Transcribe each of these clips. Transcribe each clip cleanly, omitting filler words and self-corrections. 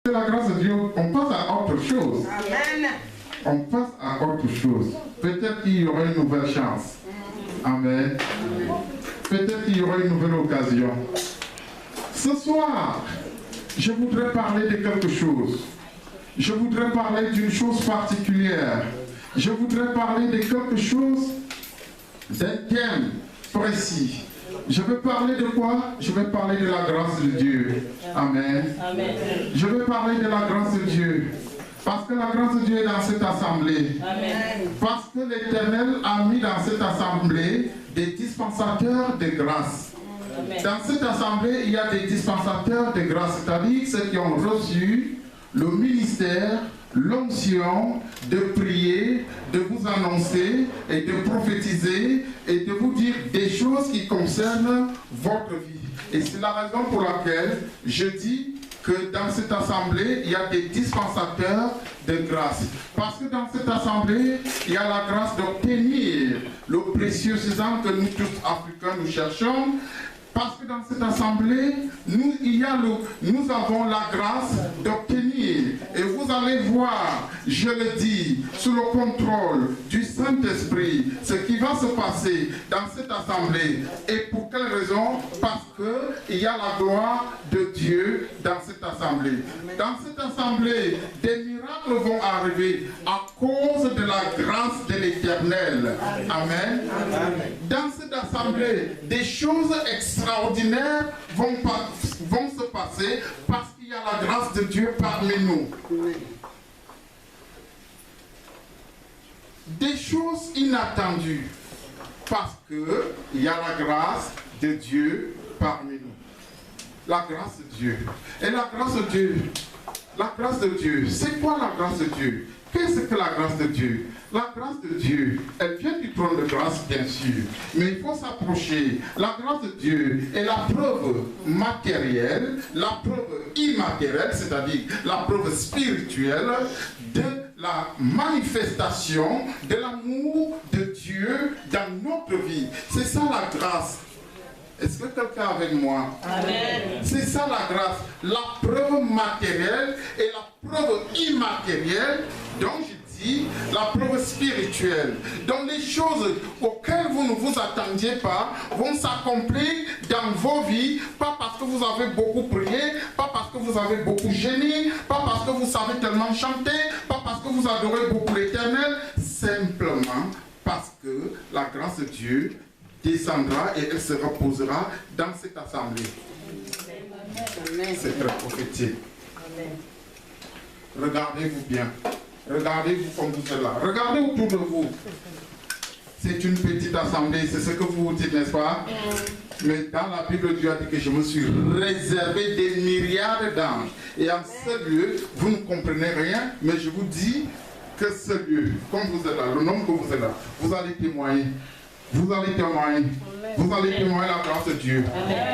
la grâce de Dieu, on passe à autre chose. Amen. On passe à autre chose. Peut-être qu'il y aura une nouvelle chance. Amen. Peut-être qu'il y aura une nouvelle occasion. Ce soir, je voudrais parler de quelque chose. Je voudrais parler d'une chose particulière. Je voudrais parler de quelque chose, d'un thème précis. Je vais parler de quoi? Je vais parler de la grâce de Dieu. Amen. Amen. Je vais parler de la grâce de Dieu. Parce que la grâce de Dieu est dans cette assemblée. Amen. Parce que l'Éternel a mis dans cette assemblée des dispensateurs de grâce. Amen. Dans cette assemblée, il y a des dispensateurs de grâce, c'est-à-dire ceux qui ont reçu le ministère, l'onction de prier, de vous annoncer et de prophétiser et de vous dire des choses qui concernent votre vie. Et c'est la raison pour laquelle je dis que dans cette assemblée, il y a des dispensateurs de grâce. Parce que dans cette assemblée, il y a la grâce d'obtenir le précieux sésame que nous tous Africains nous cherchons. Parce que dans cette assemblée, nous avons la grâce d'obtenir. Et vous allez voir, je le dis, sous le contrôle du Saint-Esprit, ce qui va se passer dans cette assemblée. Et pour quelle raison? Parce qu'il y a la gloire de Dieu dans cette assemblée. Dans cette assemblée, des miracles vont arriver à cause de la grâce de l'Éternel. Amen. Dans cette assemblée, des choses extraordinaires vont se passer parce qu'il y a la grâce de Dieu parmi nous. Des choses inattendues parce qu'il y a la grâce de Dieu parmi nous. La grâce de Dieu. Et la grâce de Dieu, c'est quoi la grâce de Dieu? Qu'est-ce que la grâce de Dieu? La grâce de Dieu, elle vient du trône de grâce, bien sûr. Mais il faut s'approcher. La grâce de Dieu est la preuve matérielle, la preuve immatérielle, c'est-à-dire la preuve spirituelle de la manifestation de l'amour de Dieu dans notre vie. C'est ça la grâce. Est-ce que quelqu'un est avec moi? Amen. C'est ça la grâce, la preuve matérielle et la preuve immatérielle, donc je dis la preuve spirituelle. Donc les choses auxquelles vous ne vous attendiez pas vont s'accomplir dans vos vies, pas parce que vous avez beaucoup prié, pas parce que vous avez beaucoup gêné, pas parce que vous savez tellement chanter, pas parce que vous adorez beaucoup l'Éternel, simplement parce que la grâce de Dieu descendra et elle se reposera dans cette assemblée. C'est très prophétique. Regardez-vous bien. Regardez-vous comme vous êtes là. Regardez autour de vous. C'est une petite assemblée, c'est ce que vous dites, n'est-ce pas? Mais dans la Bible, Dieu a dit que je me suis réservé des myriades d'anges. Et en ce lieu, vous ne comprenez rien, mais je vous dis que ce lieu, comme vous êtes là, le nombre que vous êtes là, vous allez témoigner. Vous allez témoigner. Vous allez témoigner la grâce de Dieu.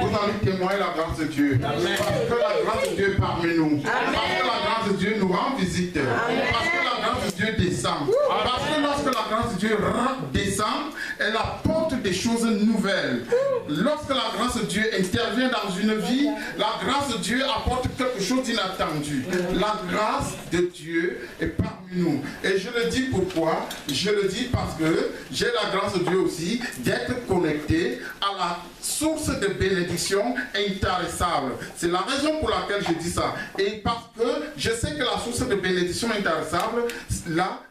Vous allez témoigner la grâce de Dieu. Parce que la grâce de Dieu est parmi nous. Parce que la grâce de Dieu nous rend visite. Parce que la grâce de Dieu descend. Parce que lorsque la grâce de Dieu descend, elle apporte des choses nouvelles. Lorsque la grâce de Dieu intervient dans une vie, la grâce de Dieu apporte quelque chose d'inattendu. La grâce de Dieu est parmi nous. Et je le dis pourquoi? Je le dis parce que j'ai la grâce de Dieu aussi d'être connecté à la source de bénédiction intarissable. C'est la raison pour laquelle je dis ça. Et parce que je sais que la source de bénédiction intarissable, là,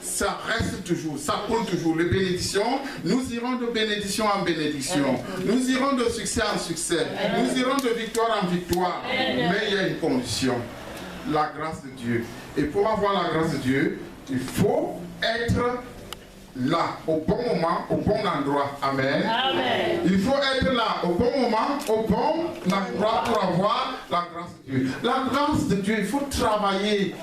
ça reste toujours, ça coule toujours. Les bénédictions, nous irons de bénédiction en bénédiction. Nous irons de succès en succès. Nous irons de victoire en victoire. Mais il y a une condition. La grâce de Dieu. Et pour avoir la grâce de Dieu, il faut être là, au bon moment, au bon endroit. Amen. Amen. Il faut être là, au bon moment, au bon endroit pour avoir la grâce de Dieu. La grâce de Dieu, il faut travailler.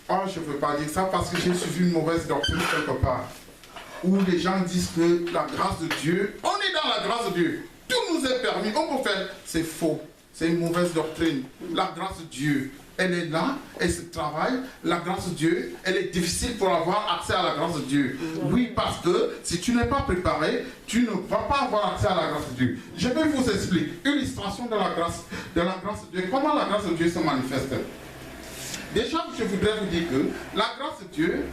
Oh, je ne veux pas dire ça parce que j'ai suivi une mauvaise doctrine quelque part. Où les gens disent que la grâce de Dieu, on est dans la grâce de Dieu. Tout nous est permis, on peut faire. C'est faux. c'est une mauvaise doctrine. La grâce de Dieu, elle est là, elle se travaille. La grâce de Dieu, elle est difficile pour avoir accès à la grâce de Dieu. Oui, parce que si tu n'es pas préparé, tu ne vas pas avoir accès à la grâce de Dieu. Je vais vous expliquer une illustration de la grâce de Dieu. Comment la grâce de Dieu se manifeste? Déjà, je voudrais vous dire que la grâce de Dieu,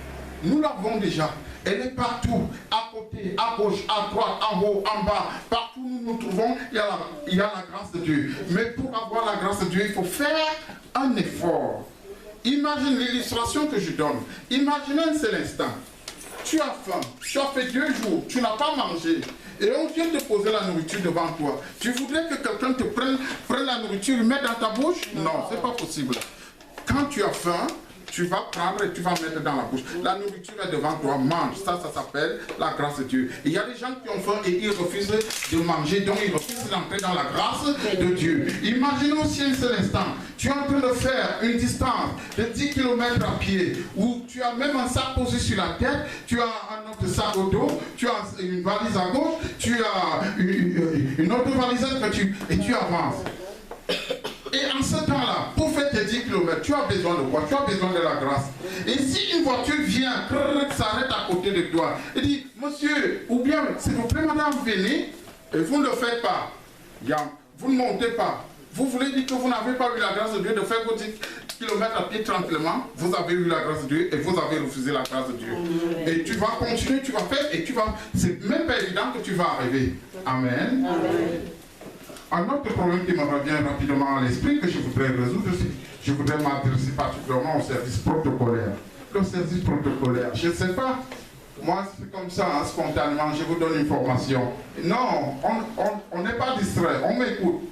nous l'avons déjà. Elle est partout, à côté, à gauche, à droite, en haut, en bas. Partout où nous nous trouvons, il y a la grâce de Dieu. Mais pour avoir la grâce de Dieu, il faut faire un effort. Imagine l'illustration que je donne. Imaginez un seul instant. Tu as faim, tu as fait 2 jours, tu n'as pas mangé. Et on vient te poser la nourriture devant toi. Tu voudrais que quelqu'un te prenne la nourriture et mette dans ta bouche? Non, ce n'est pas possible. Quand tu as faim, tu vas prendre et tu vas mettre dans la bouche. La nourriture est devant toi, mange. Ça s'appelle la grâce de Dieu. Et il y a des gens qui ont faim et ils refusent de manger, donc ils refusent d'entrer dans la grâce de Dieu. Imaginons aussi un seul instant, tu es en train de faire une distance de 10 km à pied, où tu as même un sac posé sur la tête, tu as un autre sac au dos, tu as une valise à gauche, tu as une autre valisette et tu avances. Et en ce temps-là, pour faire tes 10 km, tu as besoin de quoi? Tu as besoin de la grâce. Et si une voiture vient, s'arrête à côté de toi, et dit, monsieur, ou bien, s'il vous plaît, madame, venez, et vous ne le faites pas. Vous ne montez pas. Vous voulez dire que vous n'avez pas eu la grâce de Dieu de faire vos 10 km à pied tranquillement. Vous avez eu la grâce de Dieu et vous avez refusé la grâce de Dieu. Et tu vas continuer, tu vas faire, et tu vas... C'est même pas évident que tu vas arriver. Amen. Amen. Un autre problème qui me revient rapidement à l'esprit que je voudrais résoudre, je voudrais m'adresser particulièrement au service protocolaire. Le service protocolaire, je ne sais pas, moi c'est comme ça, hein, spontanément, je vous donne une formation. Non, on n'est pas distrait, on m'écoute.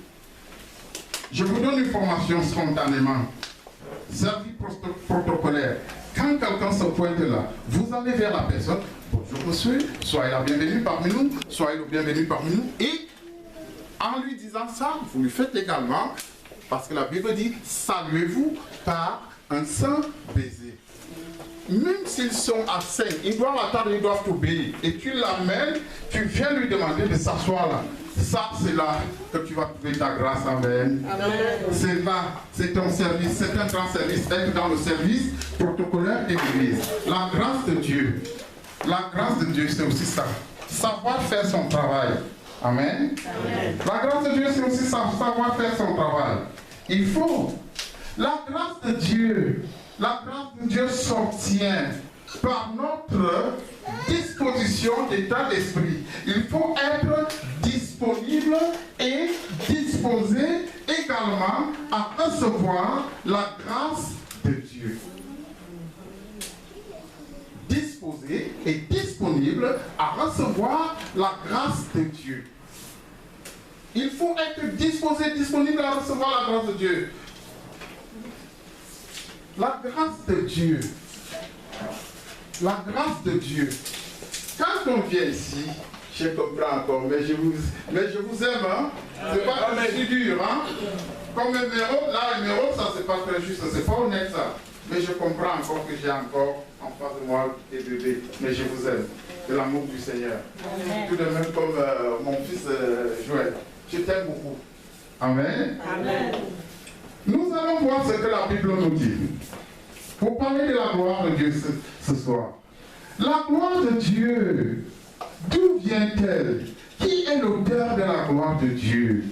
Je vous donne une formation spontanément. Service protocolaire. Quand quelqu'un se pointe là, vous allez vers la personne, bonjour monsieur, soyez la bienvenue parmi nous, soyez le bienvenu parmi nous, et en lui disant ça, vous lui faites également, parce que la Bible dit, saluez-vous par un saint baiser. Même s'ils sont à 5, ils doivent attendre, ils doivent t'obéir. Et tu l'amènes, tu viens lui demander de s'asseoir là. Ça, c'est là que tu vas trouver ta grâce. Amen. C'est là, c'est ton service, c'est un grand service, être dans le service protocolaire de l'Église. La grâce de Dieu, c'est aussi ça. Savoir faire son travail. Amen. Amen. La grâce de Dieu, c'est aussi savoir faire son travail. Il faut. La grâce de Dieu s'obtient par notre disposition d'état d'esprit. Il faut être disponible et disposé également à recevoir la grâce de Dieu. Disposé et disponible à recevoir la grâce de Dieu. Il faut être disposé, disponible à recevoir la grâce de Dieu. La grâce de Dieu. La grâce de Dieu. Quand on vient ici, je comprends encore, mais je vous aime, hein? C'est pas comme un dur, hein? Comme un numéro, là, un numéro, ça c'est pas très juste, c'est pas honnête ça. Mais je comprends encore que j'ai encore en face de moi des bébés. Mais je vous aime. De l'amour du Seigneur. Amen. Tout de même comme mon fils Joël. Je t'aime beaucoup. Amen. Amen. Nous allons voir ce que la Bible nous dit. Pour parler de la gloire de Dieu ce soir. La gloire de Dieu, d'où vient-elle? Qui est l'auteur de la gloire de Dieu?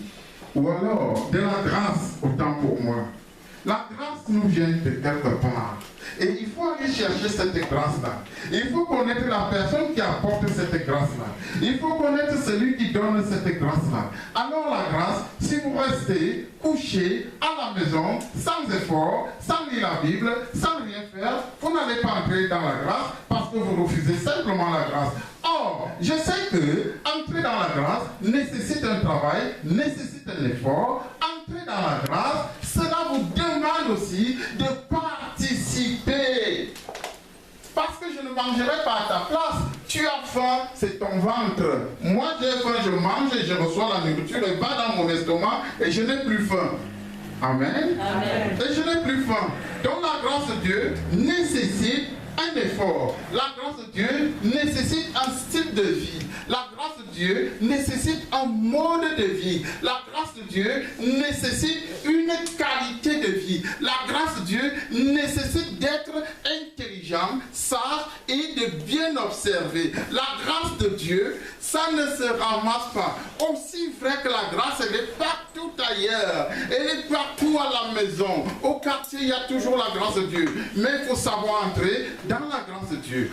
Ou alors de la grâce, autant pour moi. La grâce nous vient de quelque part. Et il faut aller chercher cette grâce-là. Il faut connaître la personne qui apporte cette grâce-là. Il faut connaître celui qui donne cette grâce-là. Alors la grâce, si vous restez couché à la maison, sans effort, sans lire la Bible, sans rien faire, vous n'allez pas entrer dans la grâce parce que vous refusez simplement la grâce. Or, je sais que entrer dans la grâce nécessite un travail, nécessite un effort. Entrer dans la grâce, cela vous demande aussi de participer. Parce que je ne mangerai pas à ta place. Tu as faim, c'est ton ventre. Moi j'ai faim, je mange et je reçois la nourriture, elle va dans mon estomac et je n'ai plus faim. Amen. Amen. Et je n'ai plus faim. Donc la grâce de Dieu nécessite un effort. La grâce de Dieu nécessite un style de vie. La grâce de Dieu nécessite un mode de vie. La grâce de Dieu nécessite une qualité de vie. La grâce de Dieu nécessite d'être intelligent, sage et de bien observer. La grâce de Dieu, ça ne se ramasse pas. Aussi vrai que la grâce, elle est partout ailleurs. Elle est partout à la maison. Au quartier, il y a toujours la grâce de Dieu. Mais il faut savoir entrer dans la grâce de Dieu.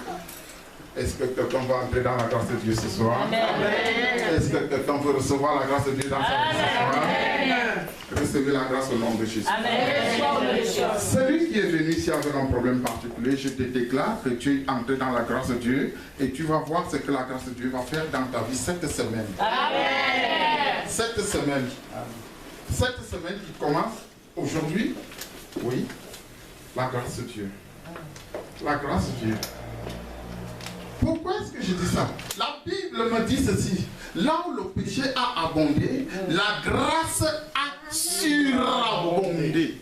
Est-ce que quelqu'un va entrer dans la grâce de Dieu ce soir? Est-ce que quelqu'un veut recevoir la grâce de Dieu dans sa vie ce soir? Recevez la grâce au nom de Jésus. Amen. Celui qui est venu ici avec un problème particulier, je te déclare que tu es entré dans la grâce de Dieu et tu vas voir ce que la grâce de Dieu va faire dans ta vie cette semaine. Amen. Cette semaine. Cette semaine qui commence aujourd'hui, oui, la grâce de Dieu. La grâce de Dieu. Pourquoi est-ce que je dis ça? La Bible me dit ceci. Là où le péché a abondé, la grâce a surabondé.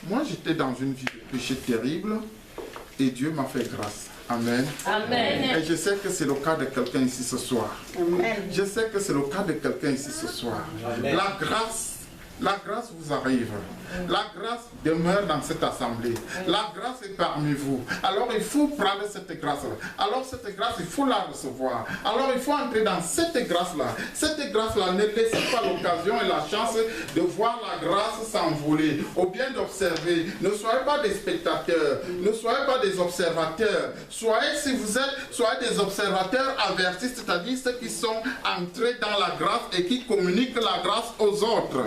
Moi, j'étais dans une vie de péché terrible et Dieu m'a fait grâce. Amen. Amen. Et je sais que c'est le cas de quelqu'un ici ce soir. Amen. Je sais que c'est le cas de quelqu'un ici ce soir. Amen. La grâce vous arrive. La grâce demeure dans cette assemblée. La grâce est parmi vous. Alors il faut prendre cette grâce-là. Alors cette grâce, il faut la recevoir. Alors il faut entrer dans cette grâce-là. Cette grâce-là, ne laissez pas l'occasion et la chance de voir la grâce s'envoler. Ou bien d'observer. Ne soyez pas des spectateurs. Ne soyez pas des observateurs. Soyez, si vous êtes, soyez des observateurs avertis, c'est-à-dire ceux qui sont entrés dans la grâce et qui communiquent la grâce aux autres.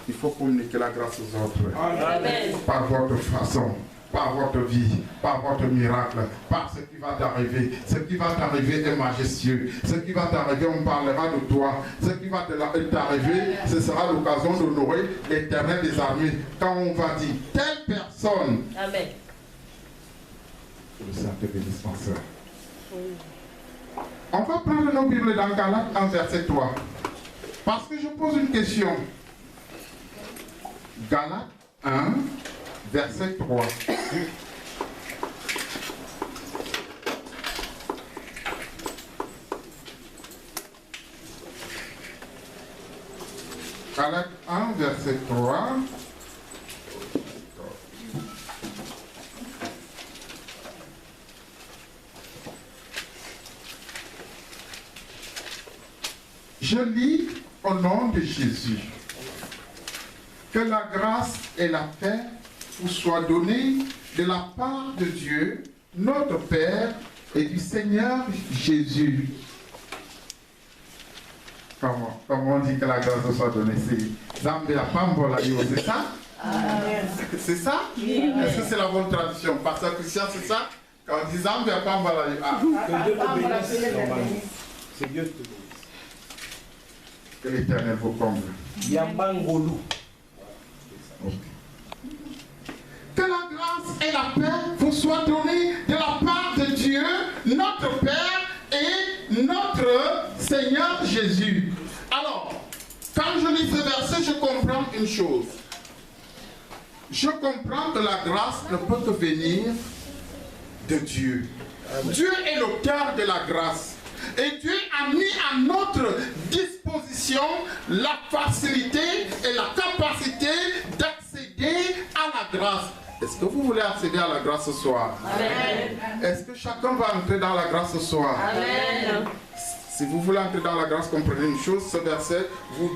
Il faut communiquer la grâce aux autres. Amen. Par votre façon, par votre vie, par votre miracle, par ce qui va t'arriver. Ce qui va t'arriver est majestueux. Ce qui va t'arriver, on parlera de toi. Ce qui va t'arriver, ce sera l'occasion d'honorer l'Éternel des armées. Quand on va dire telle personne. Amen. Le Saint te bénisse, mon soeur. On va prendre nos Bibles dans Galates en verset 3. Parce que je pose une question. Galates 1, verset 3. Galates 1, verset 3. Je lis au nom de Jésus. Que la grâce et la paix vous soient données de la part de Dieu, notre Père, et du Seigneur Jésus. Comment on dit que la grâce vous soit donnée? C'est Zambia Pambola, c'est ça? C'est ça? Est-ce que c'est la bonne traduction? Pasteur Christian, c'est ça? Quand on dit Zambia Pambola, c'est Dieu qui te bénisse. Que l'Éternel vous comble. Yambangolu. Que la grâce et la paix vous soient données de la part de Dieu, notre Père et notre Seigneur Jésus. Alors, quand je lis ce verset, je comprends une chose. Je comprends que la grâce ne peut que venir de Dieu. Dieu est l'auteur de la grâce. Et Dieu a mis à notre disposition la facilité et la capacité d'accéder à la grâce. Est-ce que vous voulez accéder à la grâce ce soir? Amen. Est-ce que chacun va entrer dans la grâce ce soir? Amen. Si vous voulez entrer dans la grâce, comprenez une chose, ce verset vous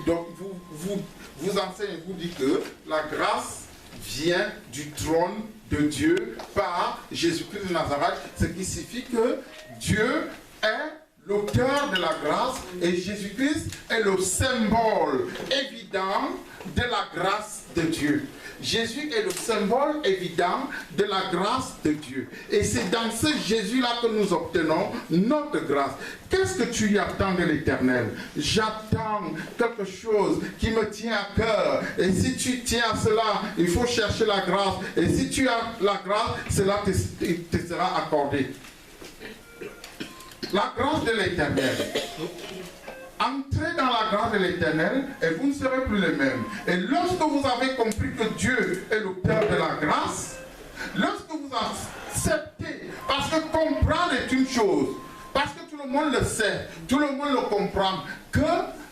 enseigne, vous dit que la grâce vient du trône de Dieu par Jésus-Christ de Nazareth, ce qui signifie que Dieu est l'auteur de la grâce et Jésus-Christ est le symbole évident de la grâce de Dieu. Jésus est le symbole évident de la grâce de Dieu. Et c'est dans ce Jésus-là que nous obtenons notre grâce. Qu'est-ce que tu y attends de l'Éternel? J'attends quelque chose qui me tient à cœur. Et si tu tiens à cela, il faut chercher la grâce. Et si tu as la grâce, cela te sera accordé. La grâce de l'Éternel. Entrez dans la grâce de l'Éternel et vous ne serez plus les mêmes. Et lorsque vous avez compris que Dieu est l'auteur de la grâce, lorsque vous Parce que comprendre est une chose. Parce que tout le monde le sait, tout le monde le comprend, que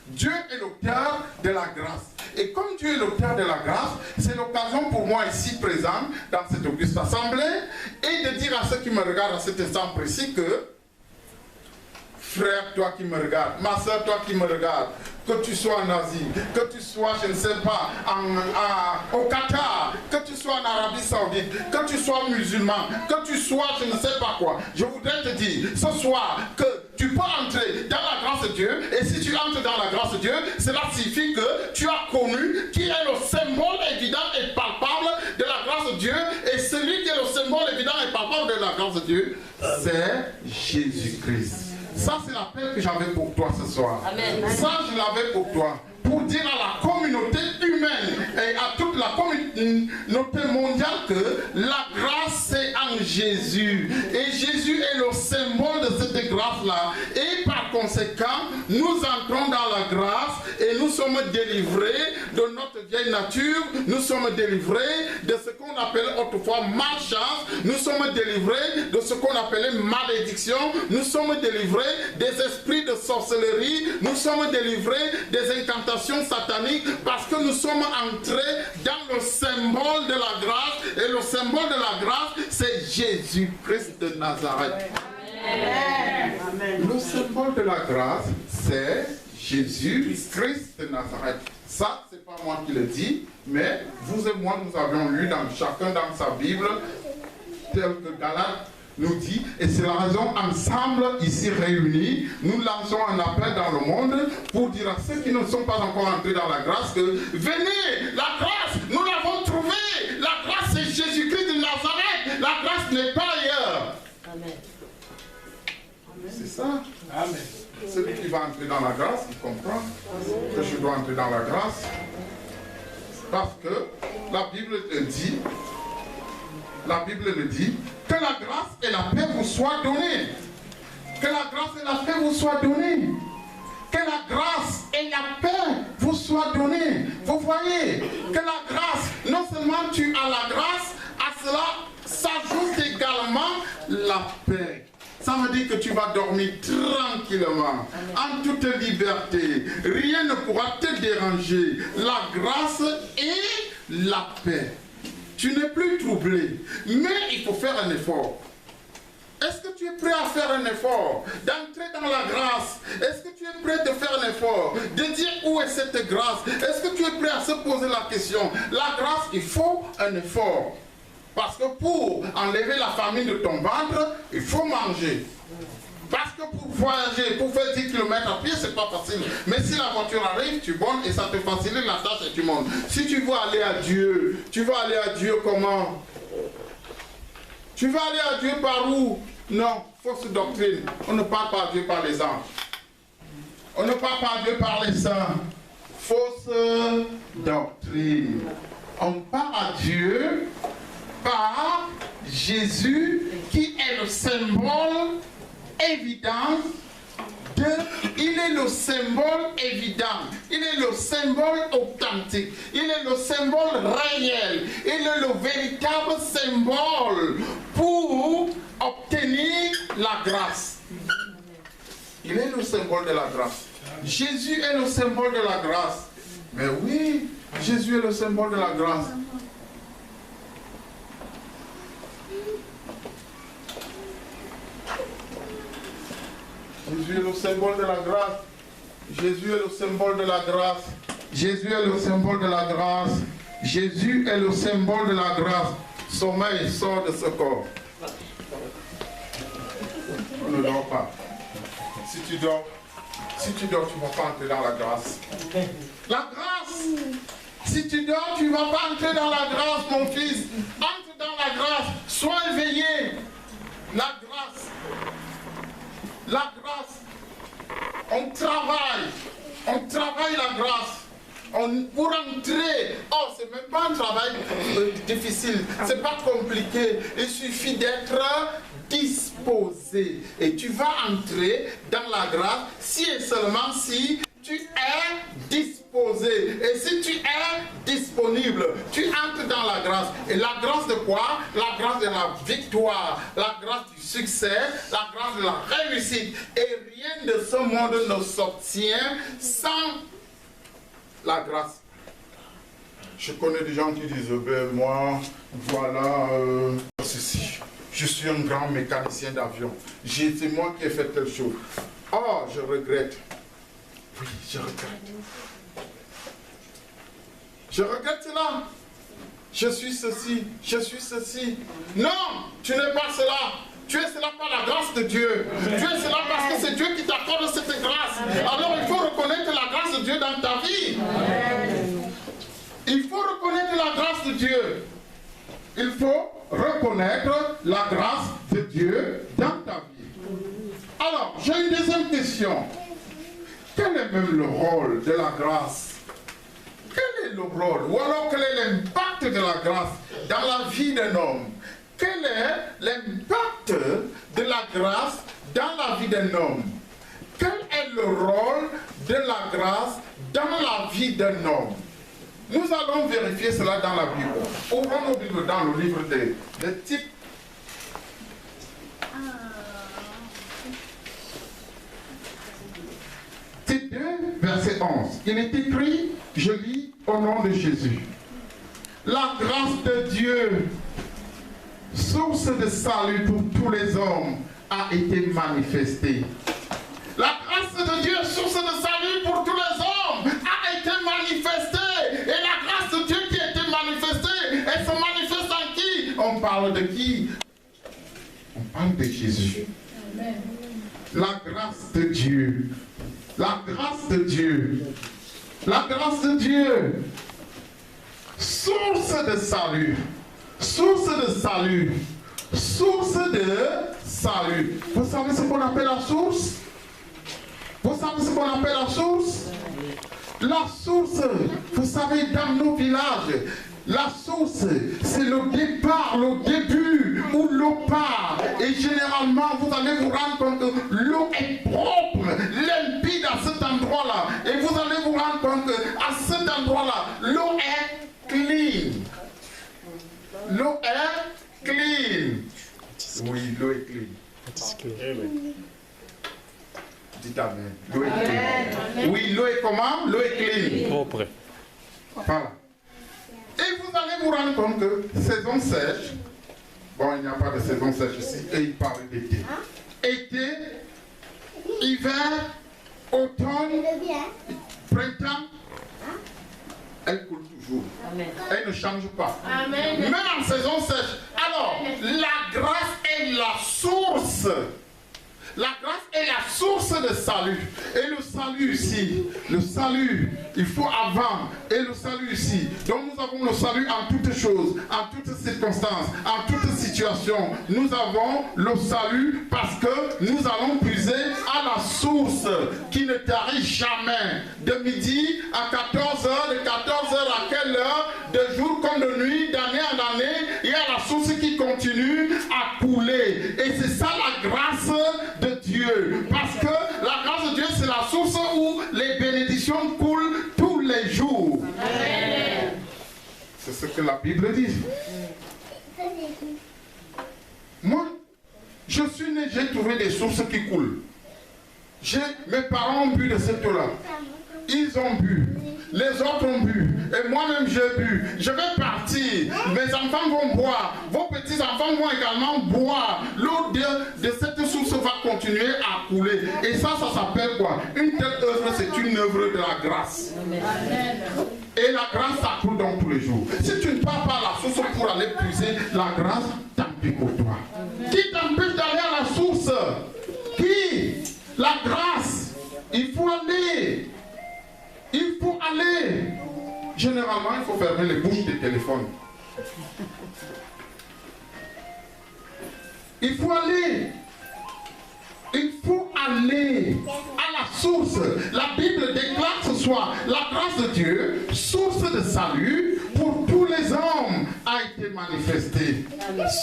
Dieu est l'auteur de la grâce. Et comme Dieu est l'auteur de la grâce, c'est l'occasion pour moi ici présent, dans cette auguste assemblée, et de dire à ceux qui me regardent à cet instant précis que, frère, toi qui me regardes, ma soeur, toi qui me regardes, que tu sois en Asie, que tu sois, je ne sais pas, au Qatar, que tu sois en Arabie Saoudite, que tu sois musulman, que tu sois, je ne sais pas quoi, je voudrais te dire ce soir que tu peux entrer dans la grâce de Dieu, et si tu entres dans la grâce de Dieu, cela signifie que tu as connu qui est le symbole évident et palpable de la grâce de Dieu, et celui qui est le symbole évident et palpable de la grâce de Dieu, c'est Jésus-Christ. Ça, c'est l'appel que j'avais pour toi ce soir. Amen. Ça, je l'avais pour toi. Pour dire à la communauté humaine et à toute la communauté mondiale que la grâce c'est en Jésus. Et Jésus est le symbole de cette grâce-là. Et par conséquent, nous entrons dans la grâce et nous sommes délivrés de notre vieille nature. Nous sommes délivrés de ce qu'on appelait autrefois malchance. Nous sommes délivrés de ce qu'on appelait malédiction. Nous sommes délivrés des esprits de sorcellerie. Nous sommes délivrés des incantations satanique parce que nous sommes entrés dans le symbole de la grâce et le symbole de la grâce c'est Jésus-Christ de Nazareth. Amen. Le symbole de la grâce c'est Jésus-Christ de Nazareth. Ça c'est pas moi qui le dis, mais vous et moi nous avons lu chacun dans sa Bible tel que Galates nous dit, et c'est la raison, ensemble, ici réunis, nous lançons un appel dans le monde pour dire à ceux qui ne sont pas encore entrés dans la grâce que venez, la grâce, nous l'avons trouvée, la grâce c'est Jésus-Christ de Nazareth, la grâce n'est pas ailleurs. Amen. C'est ça. Amen. Celui qui va entrer dans la grâce, il comprend que je dois entrer dans la grâce parce que la Bible dit, que la grâce et la paix vous soient données. Que la grâce et la paix vous soient données. Que la grâce et la paix vous soient données. Vous voyez que la grâce, non seulement tu as la grâce, à cela s'ajoute également la paix. Ça veut dire que tu vas dormir tranquillement, en toute liberté. Rien ne pourra te déranger. La grâce et la paix. Tu n'es plus troublé, mais il faut faire un effort. Est-ce que tu es prêt à faire un effort, d'entrer dans la grâce? Est-ce que tu es prêt de faire un effort, de dire où est cette grâce? Est-ce que tu es prêt à se poser la question? La grâce, il faut un effort. Parce que pour enlever la famine de ton ventre, il faut manger. Parce que pour voyager, pour faire 10 km à pied, c'est pas facile. Mais si la voiture arrive, tu montes et ça te facilite la tâche et tu montes. Si tu veux aller à Dieu, tu vas aller à Dieu comment? Tu vas aller à Dieu par où? Non, fausse doctrine. On ne parle pas à Dieu par les anges. On ne parle pas à Dieu par les saints. Fausse doctrine. On parle à Dieu par Jésus qui est le symbole évident il est le symbole évident, il est le symbole authentique, il est le symbole réel, il est le véritable symbole pour obtenir la grâce. Il est le symbole de la grâce. Jésus est le symbole de la grâce. Mais oui, Jésus est le symbole de la grâce. Jésus est le symbole de la grâce. Jésus est le symbole de la grâce. Jésus est le symbole de la grâce. Jésus est le symbole de la grâce. Sommeil sort de ce corps. On ne dort pas. Si tu dors, tu ne vas pas entrer dans la grâce. La grâce. Si tu dors, tu ne vas pas entrer dans la grâce, mon fils. Entre dans la grâce. Sois éveillé. La grâce. La grâce, on travaille la grâce, pour entrer, oh c'est même pas un travail difficile, c'est pas compliqué, il suffit d'être disposé et tu vas entrer dans la grâce si et seulement si tu tu es disposé et si tu es disponible, tu entres dans la grâce. Et la grâce de quoi? La grâce de la victoire, la grâce du succès, la grâce de la réussite. Et rien de ce monde ne s'obtient sans la grâce. Je connais des gens qui disent, ben moi, voilà, ceci. Je suis un grand mécanicien d'avion. C'est moi qui ai fait telle chose. Oh, je regrette. Oui, je regrette. Je regrette cela. Je suis ceci, je suis ceci. Non, tu n'es pas cela. Tu es cela par la grâce de Dieu. Tu es cela parce que c'est Dieu qui t'accorde cette grâce. Alors il faut reconnaître la grâce de Dieu dans ta vie. Il faut reconnaître la grâce de Dieu. Il faut reconnaître la grâce de Dieu dans ta vie. Alors, j'ai une deuxième question. Quel est même le rôle de la grâce? Quel est le rôle? Ou alors quel est l'impact de la grâce dans la vie d'un homme? Quel est l'impact de la grâce dans la vie d'un homme? Quel est le rôle de la grâce dans la vie d'un homme? Nous allons vérifier cela dans la Bible. Ouvrons nos Bibles dans le livre des Types. Type 2, verset 11. Il est écrit, je lis au nom de Jésus. La grâce de Dieu, source de salut pour tous les hommes, a été manifestée. La grâce de Dieu, source de salut pour tous les hommes, a été manifestée. Et la grâce de Dieu qui a été manifestée, elle se manifeste en qui? On parle de qui? On parle de Jésus. Amen. La grâce de Dieu. La grâce de Dieu. La grâce de Dieu. Source de salut. Source de salut. Source de salut. Vous savez ce qu'on appelle la source? Vous savez ce qu'on appelle la source? La source, vous savez, dans nos villages, la source, c'est le départ, le début où l'eau part. Et généralement, vous allez vous rendre compte que l'eau est propre, limpide à cet endroit-là. Et vous allez vous rendre compte qu'à cet endroit-là, l'eau est clean. L'eau est clean. Oui, l'eau est clean. Dites amen. L'eau est clean. Oui, l'eau est comment? L'eau est clean. Propre. Voilà. Et vous allez vous rendre compte que saison sèche, bon, il n'y a pas de saison sèche ici, et il parle d'été. Été, hiver, automne, printemps, elle coule toujours. Amen. Elle ne change pas. Amen. Même en saison sèche. Alors, la grâce est la source. La grâce est la source de salut. Et le salut ici, le salut, il faut avant. Et le salut ici. Donc nous avons le salut en toutes choses, en toutes circonstances, en toutes situations. Nous avons le salut parce que nous allons puiser à la source qui ne tarit jamais. De midi à 14h, de 14h à quelle heure? De jour comme de nuit, d'année en année, il y a la source qui continue à couler. Et c'est ça la grâce de Dieu. Parce que la grâce de Dieu, c'est la source où les bénédictions coulent tous les jours. Amen. C'est ce que la Bible dit. Moi, je suis né, j'ai trouvé des sources qui coulent. Mes parents ont bu de cette eau-là. Ils ont bu. Les autres ont bu. Et moi-même j'ai bu. Je vais partir. Mes enfants vont boire. Vos petits-enfants vont également boire. L'eau de cette source va continuer à couler. Et ça s'appelle quoi? Une telle œuvre, c'est une œuvre de la grâce. Amen. Et la grâce, ça coule dans tous les jours. Si tu ne pars pas à la source pour aller puiser la grâce, tant pis pour toi. Amen. Qui t'empêche d'aller à la source? Qui? La grâce. Il faut aller. Il faut aller. Généralement, il faut fermer les bouches des téléphones. Il faut aller. Il faut aller à la source. La Bible déclare ce soir, la grâce de Dieu, source de salut pour tous les hommes, a été manifestée.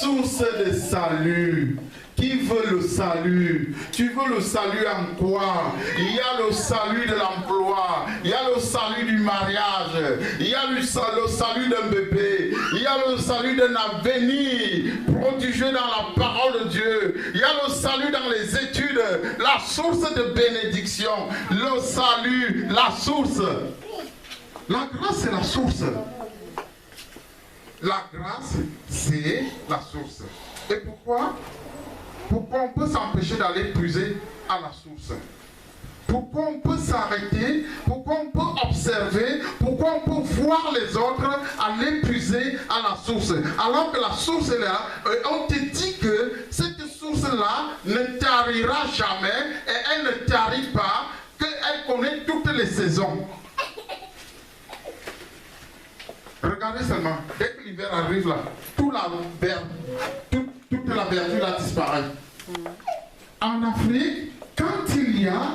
Source de salut. Qui veut le salut? Tu veux le salut en quoi? Il y a le salut de l'emploi, il y a le salut du mariage, il y a le salut d'un bébé, il y a le salut d'un avenir protégé dans la parole de Dieu, il y a le salut dans les études, la source de bénédiction, le salut, la source. La grâce, c'est la source. La grâce, c'est la source. Et pourquoi? Pourquoi on peut s'empêcher d'aller puiser à la source? Pourquoi on peut s'arrêter? Pourquoi on peut observer? Pourquoi on peut voir les autres aller puiser à la source? Alors que la source est là, on te dit que cette source-là ne tarira jamais et elle ne tarit pas, qu'elle connaît toutes les saisons. Regardez seulement, dès que l'hiver arrive là, toute la verdure là disparaît. En Afrique, quand il y a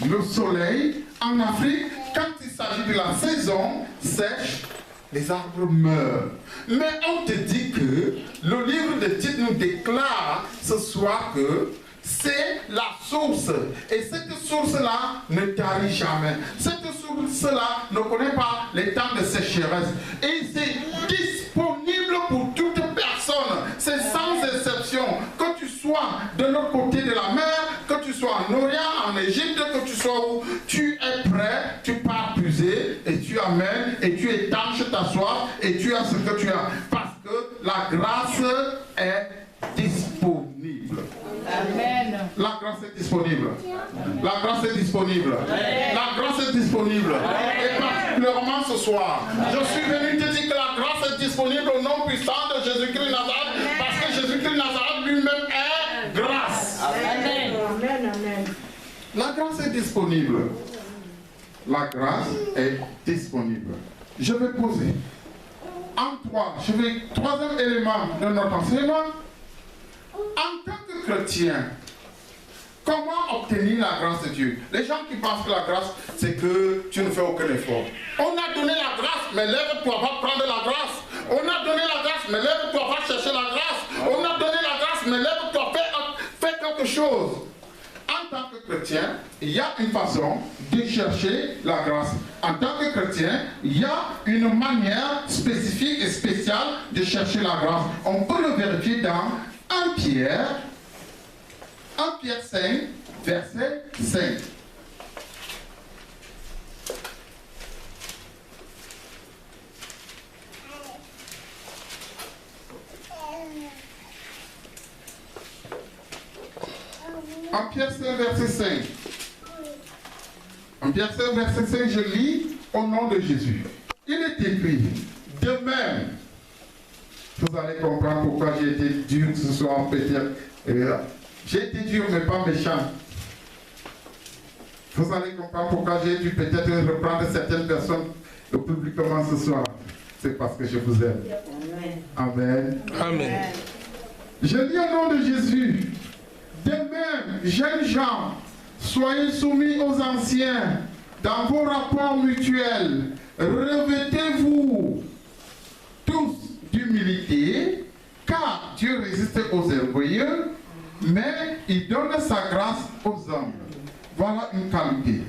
le soleil, en Afrique, quand il s'agit de la saison sèche, les arbres meurent. Mais on te dit que le livre de Tite nous déclare ce soir que c'est la source. Et cette source-là ne tarit jamais. Cette source-là ne connaît pas les temps de sécheresse. Et c'est disponible pour toute personne. C'est sans exception. Que tu sois de l'autre côté de la mer, que tu sois en Orient, en Égypte, que tu sois où, tu es prêt, tu pars puiser et tu amènes et tu étanches ta soif et tu as ce que tu as. Parce que la grâce est disponible. Amen. La grâce est disponible. La grâce est disponible. La grâce est disponible. Et particulièrement ce soir, je suis venu te dire que la grâce est disponible au nom puissant de Jésus-Christ de Nazareth, parce que Jésus-Christ de Nazareth lui-même est grâce. Amen. La grâce est disponible. La grâce est disponible. Je vais poser troisième élément de notre enseignement. En tant que chrétien, comment obtenir la grâce de Dieu? Les gens qui pensent que la grâce, c'est que tu ne fais aucun effort. On a donné la grâce, mais lève-toi, va prendre la grâce. On a donné la grâce, mais lève-toi, va chercher la grâce. On a donné la grâce, mais lève-toi, fais quelque chose. En tant que chrétien, il y a une façon de chercher la grâce. En tant que chrétien, il y a une manière spécifique et spéciale de chercher la grâce. On peut le vérifier dans 1 Pierre 5, verset 5. En Pierre 5, verset 5. En Pierre 5, verset 5, je lis au nom de Jésus. Il est écrit, de même, vous allez comprendre pourquoi j'ai été dur ce soir, peut-être. J'ai été dur, mais pas méchant. Vous allez comprendre pourquoi j'ai dû peut-être reprendre certaines personnes publiquement ce soir. C'est parce que je vous aime. Amen. Amen. Je dis au nom de Jésus, de même, jeunes gens, soyez soumis aux anciens dans vos rapports mutuels. Revêtez-vous tous d'humilité, car Dieu résiste aux orgueilleux, mais il donne sa grâce aux hommes. Voilà une qualité.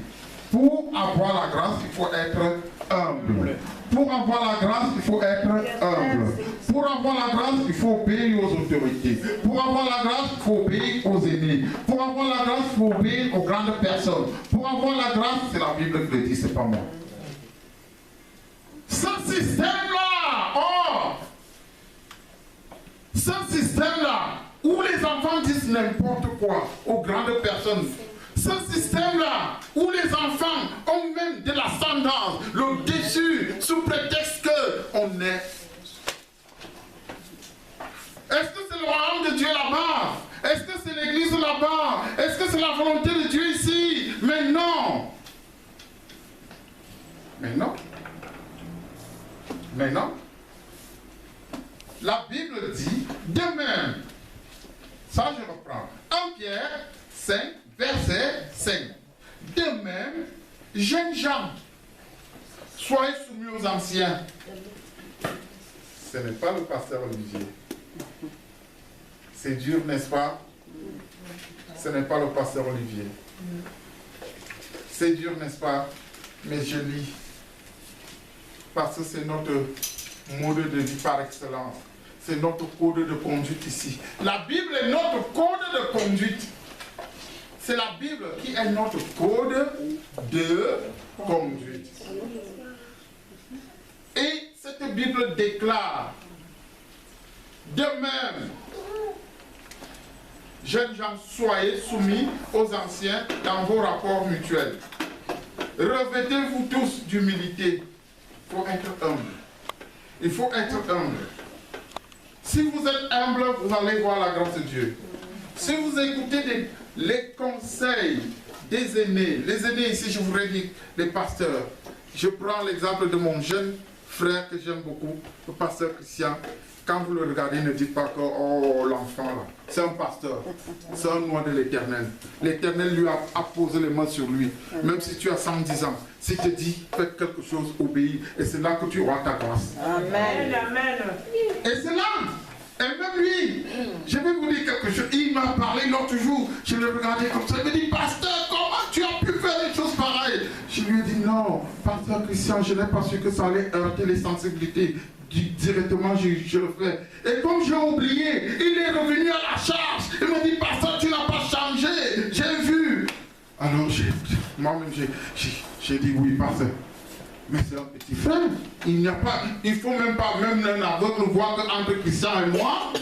Pour avoir la grâce, il faut être humble. Pour avoir la grâce, il faut être humble. Pour avoir la grâce, il faut obéir aux autorités. Pour avoir la grâce, il faut obéir aux aînés. Pour avoir la grâce, il faut obéir aux grandes personnes. Pour avoir la grâce, c'est la Bible qui le dit, c'est pas moi. Ce système-là, ce système-là, où les enfants disent n'importe quoi aux grandes personnes, ce système-là, où les enfants ont même de l'ascendance, le dessus, sous prétexte qu'on est. Est-ce que c'est le royaume de Dieu là-bas? Est-ce que c'est l'église là-bas? Est-ce que c'est la volonté de Dieu ici? Mais non. Mais non. Mais non. La Bible dit de même. Ça, je reprends. 1 Pierre 5, verset 5. De même, jeunes gens, soyez soumis aux anciens. ce n'est pas le pasteur Olivier. C'est dur, n'est-ce pas? Ce n'est pas le pasteur Olivier. C'est dur, n'est-ce pas? Mais je lis. Parce que c'est notre mode de vie par excellence. C'est notre code de conduite ici. La Bible est notre code de conduite. C'est la Bible qui est notre code de conduite. Et cette Bible déclare, de même, jeunes gens, soyez soumis aux anciens dans vos rapports mutuels. Revêtez-vous tous d'humilité. Il faut être humble. Il faut être humble. Si vous êtes humble, vous allez voir la grâce de Dieu. Si vous écoutez les conseils des aînés, les aînés ici, je voudrais dire les pasteurs. Je prends l'exemple de mon jeune frère que j'aime beaucoup, le pasteur Christian. Quand vous le regardez, ne dites pas que oh, l'enfant là, c'est un pasteur, c'est un oint de l'Éternel. L'Éternel lui a posé les mains sur lui. Même si tu as 110 ans, s'il te dit faites quelque chose, obéis, et c'est là que tu auras ta grâce. Amen. Amen. Et c'est là. Et même lui, je vais vous dire quelque chose. Il m'a parlé l'autre jour. Je le regardais comme ça. Il me dit, pasteur, comment tu as pu faire des choses pareilles? Je lui ai dit, non, pasteur Christian, je n'ai pas su que ça allait heurter les sensibilités. Directement, je le fais. Et comme j'ai oublié, il est revenu à la charge. Il m'a dit, pasteur, tu n'as pas changé. J'ai vu. Alors, moi-même, j'ai dit, oui, pasteur. Mais c'est un petit frère. Il n'y a pas, il faut même pas, même un aveugle voir qu'entre Christian et moi,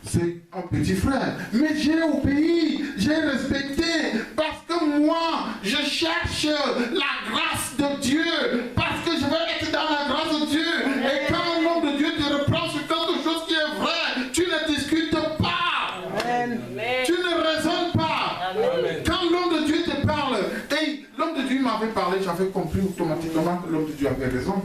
c'est un petit frère. Mais j'ai obéi, j'ai respecté, parce que moi, je cherche la grâce de Dieu, parce que je veux être dans la grâce de Dieu. Et quand un homme de Dieu te reprend sur quelque chose qui est vrai, tu ne discutes pas. Amen. Tu ne raisonnes pas. Amen. Quand l'homme de Dieu te parle, et l'homme de Dieu m'avait parlé, j'avais compris automatiquement que l'homme de Dieu avait raison.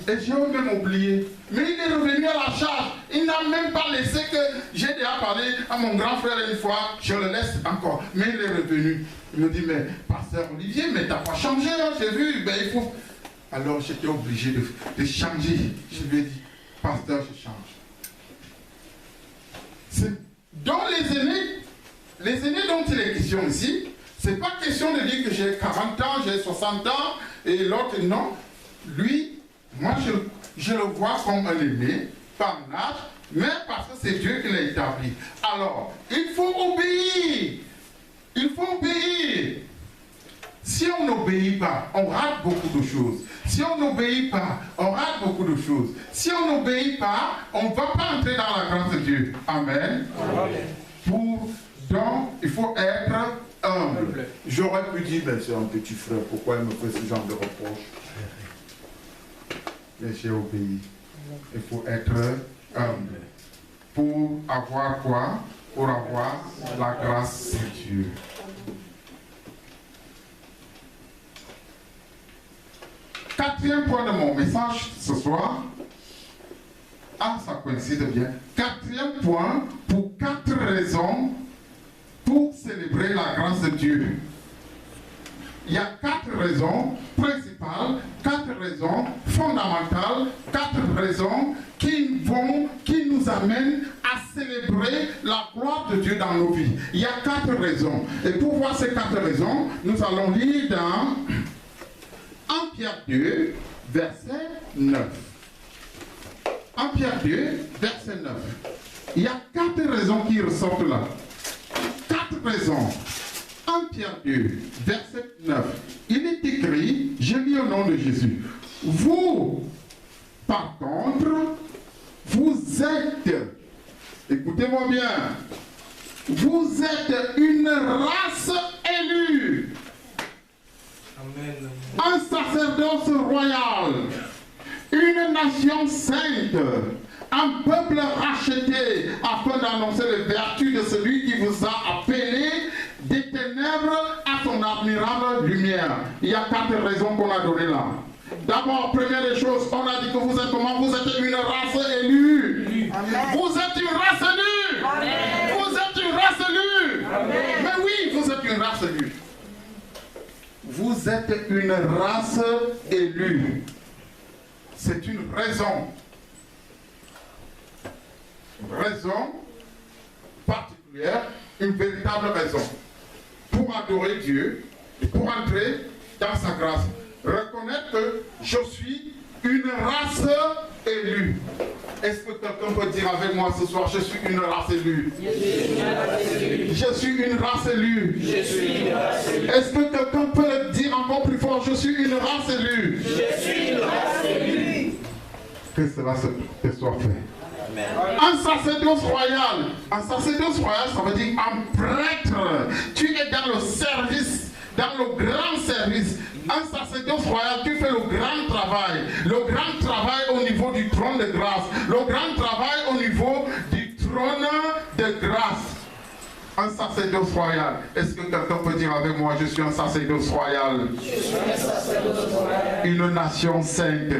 Et j'ai même oublié. Mais il est revenu à la charge. Il n'a même pas laissé que j'ai déjà parlé à mon grand frère une fois. Je le laisse encore. Mais il est revenu. Il me dit, mais pasteur Olivier, mais t'as pas changé, hein, j'ai vu. Ben, il faut... Alors j'étais obligé de changer. Je lui ai dit, pasteur, je change. Donc les aînés dont il est question ici, c'est pas question de dire que j'ai 40 ans, j'ai 60 ans, et l'autre non. Lui, moi je le vois comme un aîné, par âge, mais parce que c'est Dieu qui l'a établi. Alors, il faut obéir. Il faut obéir. Si on n'obéit pas, on rate beaucoup de choses. Si on n'obéit pas, on rate beaucoup de choses. Si on n'obéit pas, on ne va pas entrer dans la grâce de Dieu. Amen. Amen. Donc, il faut être humble. J'aurais pu dire, ben, c'est un petit frère, pourquoi il me fait ce genre de reproche? Mais j'ai obéi. Il faut être humble. Pour avoir quoi? Pour avoir la grâce de Dieu. Quatrième point de mon message ce soir. Ah, ça coïncide bien. Quatrième point, pour 4 raisons pour célébrer la grâce de Dieu. Il y a 4 raisons principales, 4 raisons fondamentales, 4 raisons qui nous amènent à célébrer la gloire de Dieu dans nos vies. Il y a 4 raisons. Et pour voir ces 4 raisons, nous allons lire dans 1 Pierre 2, verset 9. 1 Pierre 2, verset 9. Il y a 4 raisons qui ressortent là. 4 raisons. 1 Pierre 2, verset 9. Il est écrit, je lis au nom de Jésus. Vous, par contre, vous êtes, écoutez-moi bien, vous êtes une race élue. Amen. Un sacerdoce royal, une nation sainte, un peuple racheté, afin d'annoncer les vertus de celui qui vous a appelé des ténèbres à son admirable lumière. Il y a 4 raisons qu'on a données là. D'abord, première des choses, on a dit que vous êtes comment? Vous êtes une race élue. Amen. Vous êtes une race élue. Amen. Vous êtes une race élue. Amen. Mais oui, vous êtes une race élue. Vous êtes une race élue. C'est une raison. raison particulière, une véritable raison pour adorer Dieu et pour entrer dans sa grâce. Reconnaître que je suis une race élue. Est-ce que quelqu'un peut dire avec moi ce soir, je suis une race élue? Je suis une race élue. Est-ce que quelqu'un peut dire encore plus fort, je suis une race élue? Je suis une race élue. Que cela soit fait. Un sacerdoce royal. Un sacerdoce royal, ça veut dire un prêtre. Tu es dans le service, dans le grand service. Un sacerdoce royal, tu fais le grand travail. Le grand travail au niveau du trône de grâce. Le grand travail au niveau du trône de grâce. Un sacerdoce royal. Est-ce que quelqu'un peut dire avec moi, je suis un sacerdoce royal? Je suis un sacerdoce royal. Une nation sainte.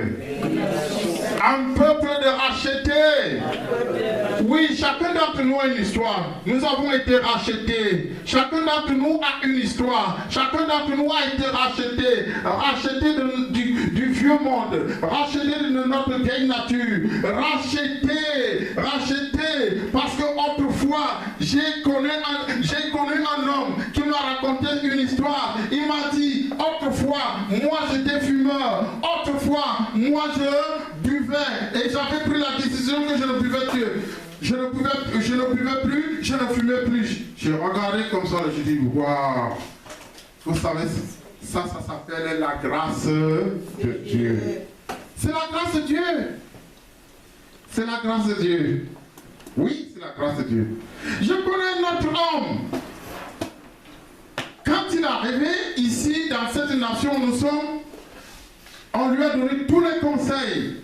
Un peuple de rachetés. Oui, chacun d'entre nous a une histoire. Nous avons été rachetés. Chacun d'entre nous a une histoire. Chacun d'entre nous a été racheté. Racheté du vieux monde. Racheté de notre vieille nature. Racheté. Racheté. Parce que autrefois, j'ai connu un homme qui m'a raconté une histoire. Il m'a dit, autrefois, moi j'étais fumeur. Autrefois, moi je buvais. Et j'avais pris la décision que je ne buvais plus. Je ne buvais plus, je ne fumais plus. J'ai regardé comme ça et j'ai dit, waouh. Vous savez, ça s'appelle la grâce de Dieu. C'est la grâce de Dieu. C'est la grâce de Dieu. Oui, c'est la grâce de Dieu. Je connais notre homme. Quand il est arrivé ici, dans cette nation où nous sommes, on lui a donné tous les conseils.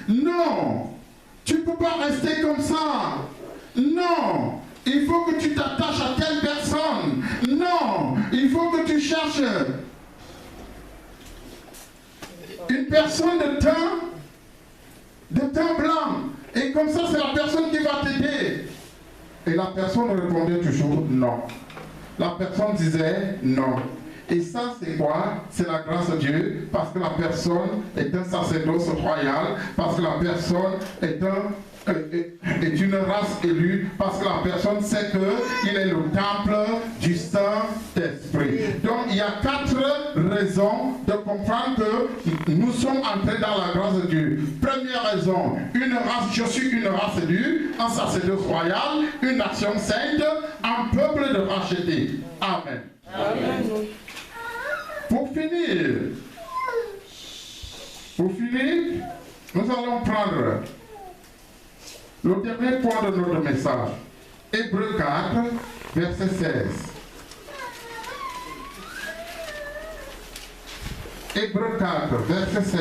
Non, tu ne peux pas rester comme ça. Non, il faut que tu t'attaches à telle personne. Non, il faut que tu cherches une personne de teint blanc. Et comme ça, c'est la personne qui va t'aider. Et la personne répondait toujours non. La personne disait non. Et ça, c'est quoi? C'est la grâce de Dieu, parce que la personne est un sacerdoce royal, parce que la personne est une race élue, parce que la personne sait qu'il est le temple du Saint-Esprit. Donc, il y a 4 raisons de comprendre que nous sommes entrés dans la grâce de Dieu. Première raison, une race, je suis une race élue, un sacerdoce royal, une nation sainte, un peuple de rachetés. Amen. Amen. Pour finir, nous allons prendre le dernier point de notre message. Hébreux 4, verset 16. Hébreux 4, verset 16.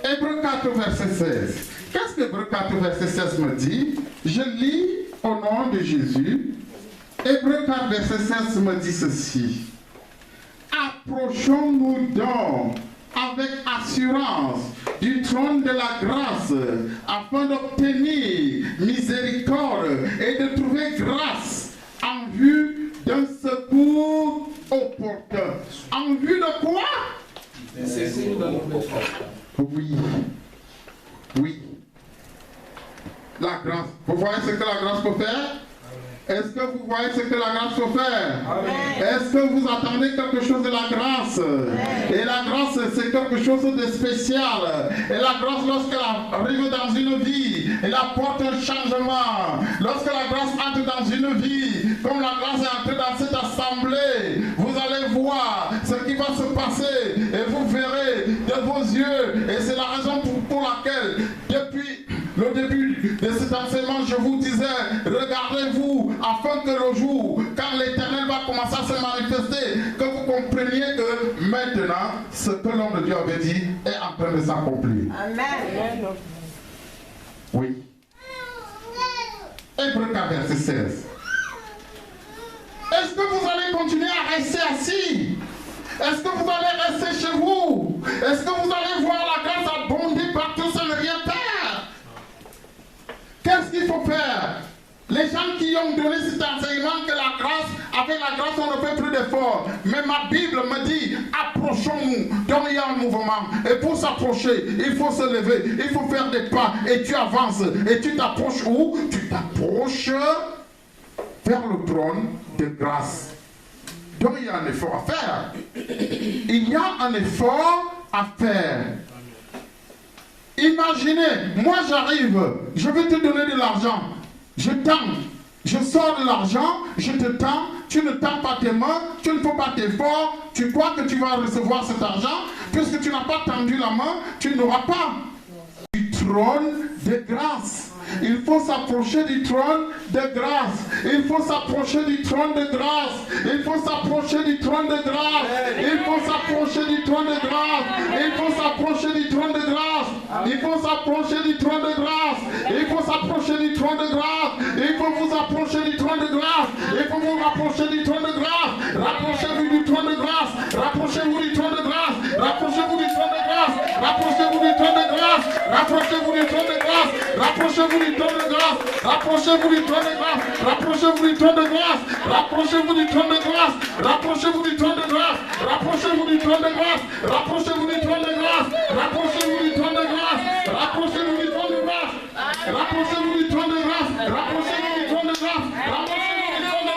Hébreux 4, verset 16. Qu'est-ce que Hébreux 4, verset 16 me dit? Je lis au nom de Jésus. Hébreux 4, verset 16 me dit ceci. Approchons-nous donc avec assurance du trône de la grâce afin d'obtenir miséricorde et de trouver grâce en vue d'un secours opportun. En vue de quoi? Oui. Oui. La grâce. Vous voyez ce que la grâce peut faire? Est-ce que vous voyez ce que la grâce peut faire? Est-ce que vous attendez quelque chose de la grâce? Et la grâce, c'est quelque chose de spécial. Et la grâce, lorsqu'elle arrive dans une vie, elle apporte un changement. Lorsque la grâce entre dans une vie, comme la grâce est entrée dans cette assemblée, vous allez voir ce qui va se passer et vous verrez de vos yeux. Et c'est la raison pour laquelle, depuis le début de cet enseignement, je vous disais, regardez-vous afin que le jour, quand l'Éternel va commencer à se manifester, que vous compreniez que maintenant, ce que l'homme de Dieu avait dit est en train de s'accomplir. Amen. Oui. Hébreux 4, verset 16. Est-ce que vous allez continuer à rester assis? Est-ce que vous allez rester chez vous? Est-ce que vous allez voir la grâce abonder partout sans rien faire? Qu'est-ce qu'il faut faire? Les gens qui ont donné cet enseignement que la grâce, avec la grâce on ne fait plus d'efforts. Mais ma Bible me dit, approchons nous. Donc il y a un mouvement. Et pour s'approcher, il faut se lever, il faut faire des pas. Et tu avances. Et tu t'approches où? Tu t'approches vers le trône de grâce. Donc il y a un effort à faire. Il y a un effort à faire. Imaginez, moi j'arrive, je vais te donner de l'argent. Je tends, je sors de l'argent, je te tends, tu ne tends pas tes mains, tu ne fais pas d'effort, tu crois que tu vas recevoir cet argent, puisque tu n'as pas tendu la main, tu n'auras pas. Du trône de grâce. Il faut s'approcher du trône de grâce. Il faut s'approcher du trône de grâce. Il faut s'approcher du trône de grâce. Il faut s'approcher du trône de grâce. Il faut s'approcher du trône de grâce. Il faut s'approcher du trône de grâce. Il faut s'approcher du trône de grâce. Il faut vous approcher du trône de grâce. Il faut vous rapprocher du trône de grâce. Rapprochez-vous du trône de grâce. Rapprochez-vous du trône de grâce. Rapprochez-vous du trône de grâce. Rapprochez-vous du trône de grâce. Rapprochez-vous du trône de grâce. Rapprochez-vous du trône de grâce, rapprochez-vous du trône de grâce, rapprochez-vous du trône de grâce, rapprochez-vous du trône de grâce, rapprochez-vous du trône de grâce, rapprochez-vous du trône de grâce, rapprochez-vous du trône de grâce, rapprochez-vous du trône de grâce, rapprochez-vous du trône de grâce, rapprochez-vous du trône de grâce, rapprochez-vous du trône de grâce,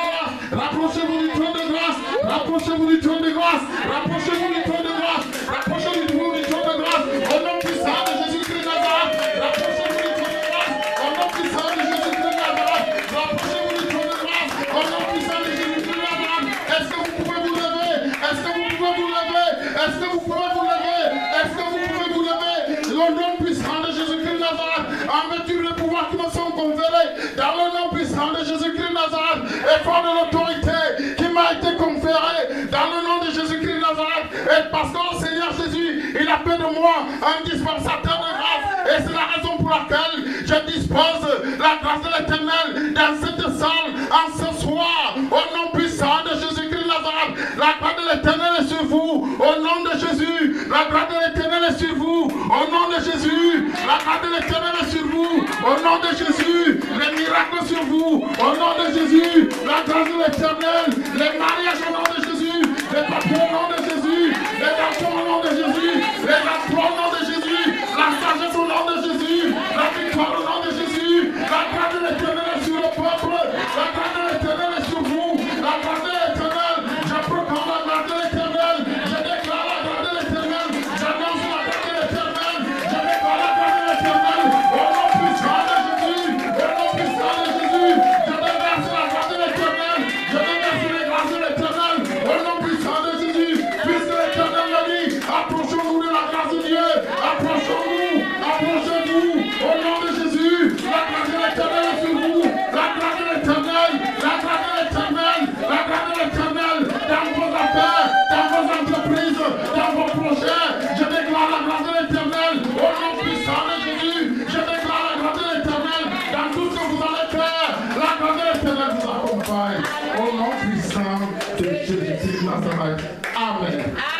rapprochez-vous du trône de grâce, rapprochez-vous du trône de grâce, rapprochez-vous du trône de grâce, rapprochez-vous du trône de grâce, rapprochez-vous du trône de grâce, au nom puissant de Jésus-Christ de Nazareth, rapprochez-vous du trône de grâce, au nom puissant de Jésus-Christ de Nazareth, rapprochez-vous du trône de grâce, au nom puissant de Jésus-Christ de Nazareth. Est-ce que vous pouvez vous lever? Est-ce que vous pouvez vous lever? Est-ce que vous pouvez vous lever? Est-ce que vous pouvez vous lever? Au nom puissant de Jésus-Christ de Nazareth, en vertu des pouvoirs qui me sont conférés, dans le nom puissant de Jésus-Christ de Nazareth, et fort de l'autorité qui m'a été conférée, dans le nom de Jésus-Christ de Nazareth, et parce que le Seigneur Jésus, il a fait de moi un dispensateur de grâce, et c'est la raison pour laquelle je dispose la grâce de l'Éternel dans cette salle, en ce soir, au nom puissant de Jésus-Christ de Nazareth. La grâce de l'Éternel est sur vous, au nom de Jésus. La grâce de l'Éternel est sur vous, au nom de Jésus. La grâce de l'Éternel est sur vous, au nom de Jésus. Les miracles sur vous, au nom de Jésus. La grâce de l'Éternel, les mariages au nom de Jésus, les papiers au nom de Jésus, les garçons au nom de Jésus, les emplois au nom de Jésus, la sagesse au nom de Jésus, la victoire au nom de Jésus. La grâce de l'Éternel est sur le peuple, la grâce de l'Éternel est sur vous, la grâce de l'Éternel. Je proclame la grâce de l'Éternel, je déclare la grâce de l'Éternel, j'annonce la grâce de l'Éternel, je déclare la grâce de l'Éternel, au nom puissant de Jésus, au nom puissant de Jésus, je déverse la grâce de l'Éternel, je déverse les grâces de l'Éternel, au nom puissant de Jésus, puisque l'Éternel l'a dit, approchons-nous de la grâce de Dieu, approchons-nous, approchez-vous, au nom de Jésus, la grâce de l'Éternel est sur vous, la grâce de l'Éternel, la grâce de l'Éternel, la grâce de l'Éternel, dans vos affaires, dans vos entreprises, dans vos projets, je déclare la grâce de l'Éternel, au nom puissant de Jésus, je déclare la grâce de l'Éternel, dans tout ce que vous allez faire, la grâce de l'Éternel vous accompagne, au nom puissant de Jésus-Christ de Nazareth. Amen.